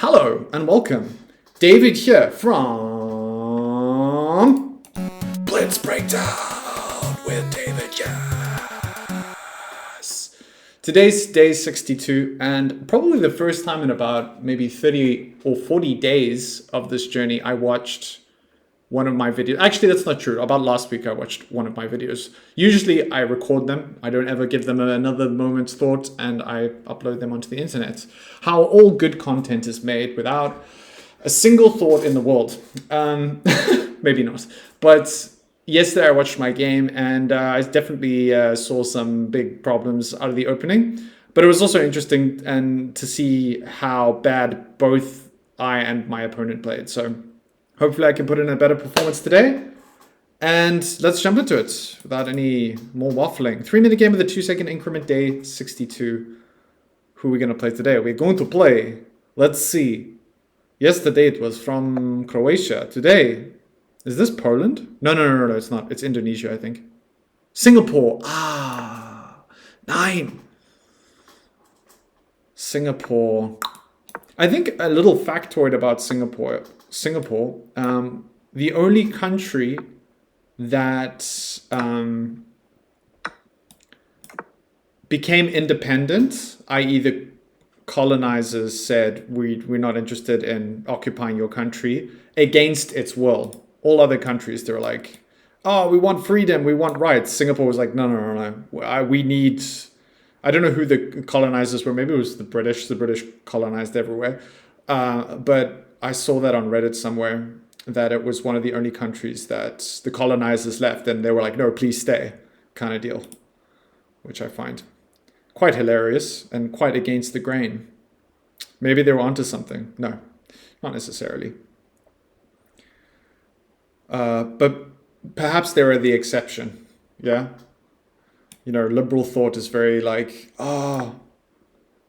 Hello and welcome. David here from Blitz Breakdown with David. Yes. Today's day 62 and probably the first time in about maybe 30 or 40 days of this journey I watched one of my videos. Actually, that's not true. About last week, I watched one of my videos. Usually, I record them. I don't ever give them another moment's thought, and I upload them onto the internet. How all good content is made without a single thought in the world. Maybe not. But yesterday, I watched my game, and I definitely saw some big problems out of the opening. But it was also interesting and to see how bad both I and my opponent played. So hopefully I can put in a better performance today. And let's jump into it without any more waffling. 3-minute game with a 2-second increment, day 62. Who are we going to play today? We're going to play, let's see. Yesterday it was from Croatia. Today, is this Poland? No, it's not. It's Indonesia, I think. Singapore. 9. Singapore. I think a little factoid about Singapore, the only country that became independent, i.e. the colonizers said, we're not interested in occupying your country, against its will. All other countries, they were like, oh, we want freedom, we want rights. Singapore was like, no. We need... I don't know who the colonizers were. Maybe it was the British. The British colonized everywhere. But I saw that on Reddit somewhere, that it was one of the only countries that the colonizers left and they were like, no, please stay, kind of deal. Which I find quite hilarious and quite against the grain. Maybe they were onto something. No, not necessarily. But perhaps they were the exception. Yeah. You know, liberal thought is very like,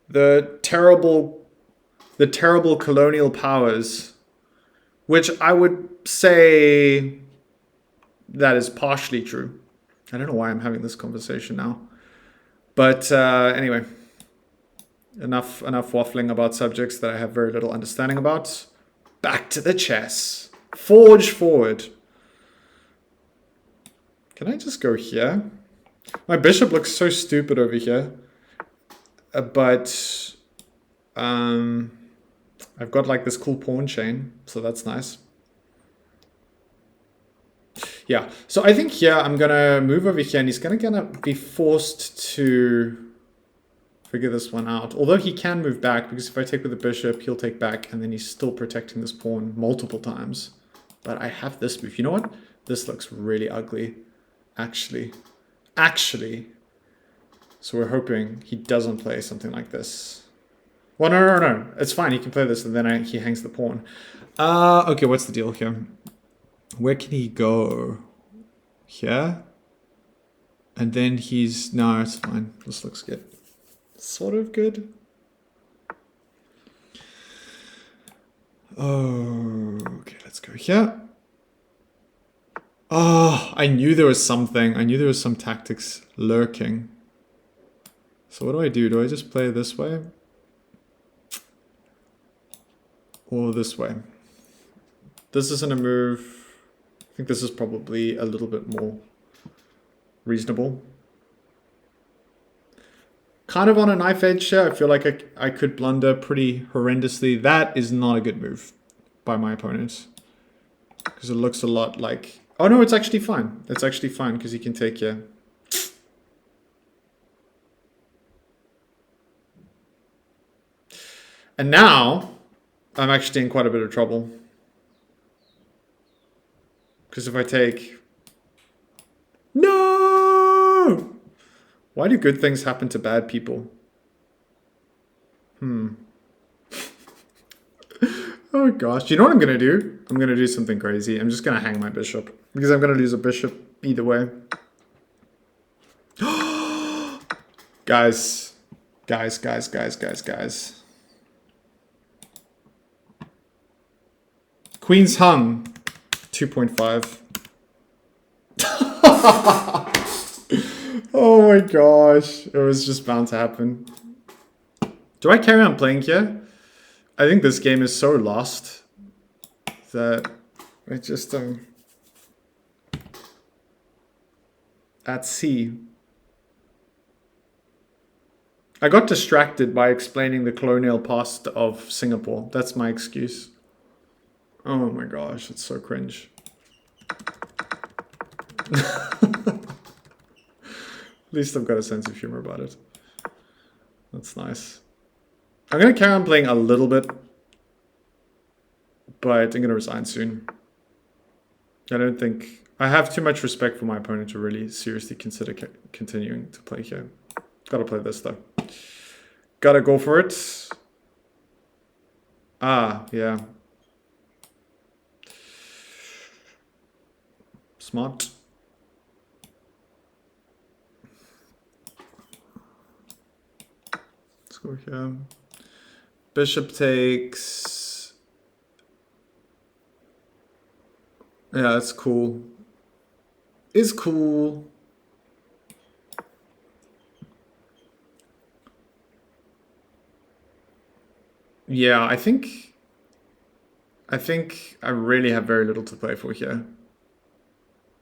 the terrible colonial powers, which I would say that is partially true. I don't know why I'm having this conversation now. But anyway, enough waffling about subjects that I have very little understanding about. Back to the chess. Forge forward. Can I just go here? My bishop looks so stupid over here, but I've got like this cool pawn chain, so that's nice. Yeah, so I think here I'm gonna move over here and he's gonna be forced to figure this one out. Although he can move back, because if I take with the bishop, he'll take back and then he's still protecting this pawn multiple times. But I have this move. You know what? This looks really ugly, actually. So we're hoping he doesn't play something like this. Well, no. It's fine. He can play this and then he hangs the pawn. Okay, what's the deal here? Where can he go? Here? And then he's... No, it's fine. This looks good. Sort of good. Oh, okay, let's go here. Oh, I knew there was something. I knew there was some tactics lurking. So what do? Do I just play this way? Or this way? This isn't a move. I think this is probably a little bit more reasonable. Kind of on a knife edge here. I feel like I could blunder pretty horrendously. That is not a good move by my opponent. Because it looks a lot like... Oh no, it's actually fine. It's actually fine because he can take here. And now, I'm actually in quite a bit of trouble. Because if I take... No! Why do good things happen to bad people? Oh gosh, you know what I'm going to do? I'm going to do something crazy. I'm just going to hang my bishop. Because I'm going to lose a bishop either way. Guys. Queen's hung. 2.5. Oh my gosh. It was just bound to happen. Do I carry on playing here? I think this game is so lost that I just at sea. I got distracted by explaining the colonial past of Singapore. That's my excuse. Oh my gosh, it's so cringe. At least I've got a sense of humor about it. That's nice. I'm gonna carry on playing a little bit, but I'm gonna resign soon. I don't think I have too much respect for my opponent to really seriously consider continuing to play here. Gotta play this though. Gotta go for it. Ah, yeah. Smart. Let's go here. Bishop takes. Yeah, that's cool. Is cool. Yeah, I think I really have very little to play for here,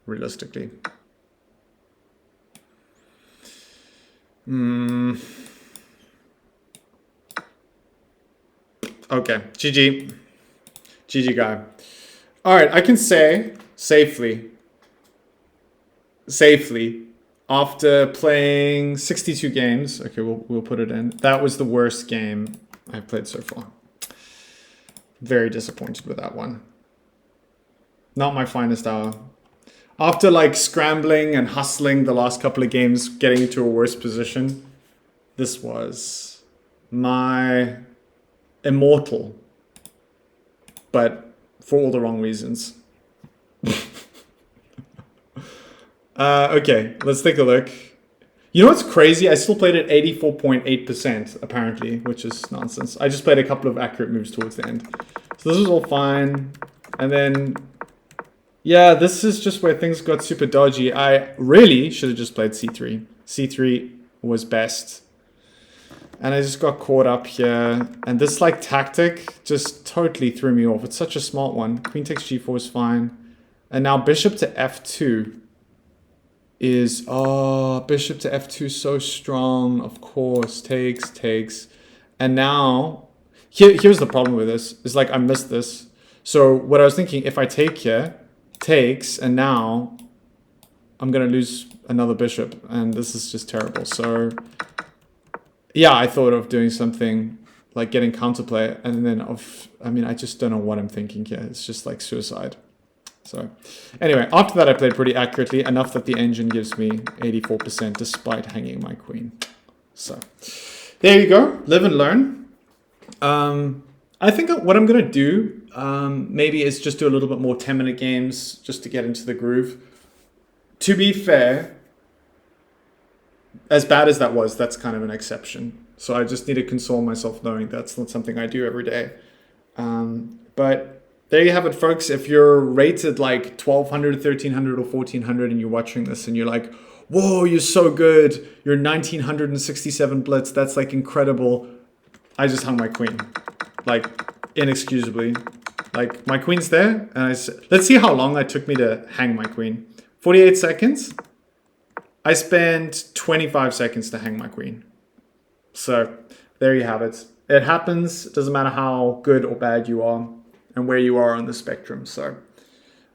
realistically. Okay, GG. GG guy. All right, I can say safely, after playing 62 games, okay, we'll put it in. That was the worst game I've played so far. Very disappointed with that one. Not my finest hour. After like scrambling and hustling the last couple of games, getting into a worse position, this was my immortal, but for all the wrong reasons. Okay, let's take a look. You know what's crazy? I still played at 84.8% apparently, which is nonsense. I just played a couple of accurate moves towards the end. So this is all fine. And then, yeah, this is just where things got super dodgy. I really should have just played c3. c3 was best. And I just got caught up here. And this like tactic just totally threw me off. It's such a smart one. Queen takes g4 is fine. And now bishop to f2 is, oh, bishop to f2 so strong. Of course, takes. And now, here's the problem with this. It's like I missed this. So what I was thinking, if I take here, takes, and now I'm going to lose another bishop. And this is just terrible. So yeah, I thought of doing something like getting counterplay, and then I just don't know what I'm thinking here. It's just like suicide. So anyway, after that I played pretty accurately, enough that the engine gives me 84% despite hanging my queen. So there you go, live and learn. I think what I'm gonna do maybe is just do a little bit more 10-minute games just to get into the groove. To be fair, as bad as that was, that's kind of an exception. So I just need to console myself knowing that's not something I do every day. But there you have it, folks. If you're rated like 1200, 1300, or 1400 and you're watching this and you're like, whoa, you're so good. You're 1967 blitz. That's like incredible. I just hung my queen, like inexcusably. Like my queen's there. And let's see how long it took me to hang my queen. 48 seconds. I spent 25 seconds to hang my queen. So there you have it. It happens. It doesn't matter how good or bad you are and where you are on the spectrum. So,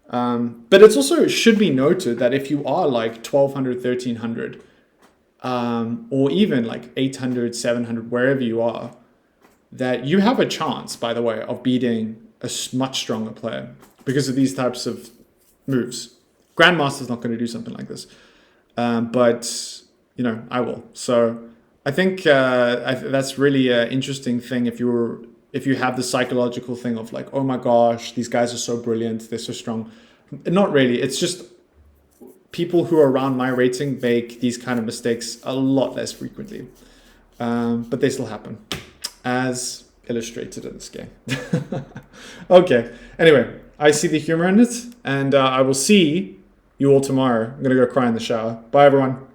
but it's also should be noted that if you are like 1200, 1300, or even like 800, 700, wherever you are, that you have a chance, by the way, of beating a much stronger player because of these types of moves. Grandmaster's not going to do something like this, but you know, I will. So I think that's really an interesting thing if you have the psychological thing of like, oh my gosh, these guys are so brilliant, they're so strong. Not really. It's just people who are around my rating make these kind of mistakes a lot less frequently. But they still happen, as illustrated in this game. Okay. Anyway, I see the humor in it, and I will see you all tomorrow. I'm going to go cry in the shower. Bye, everyone.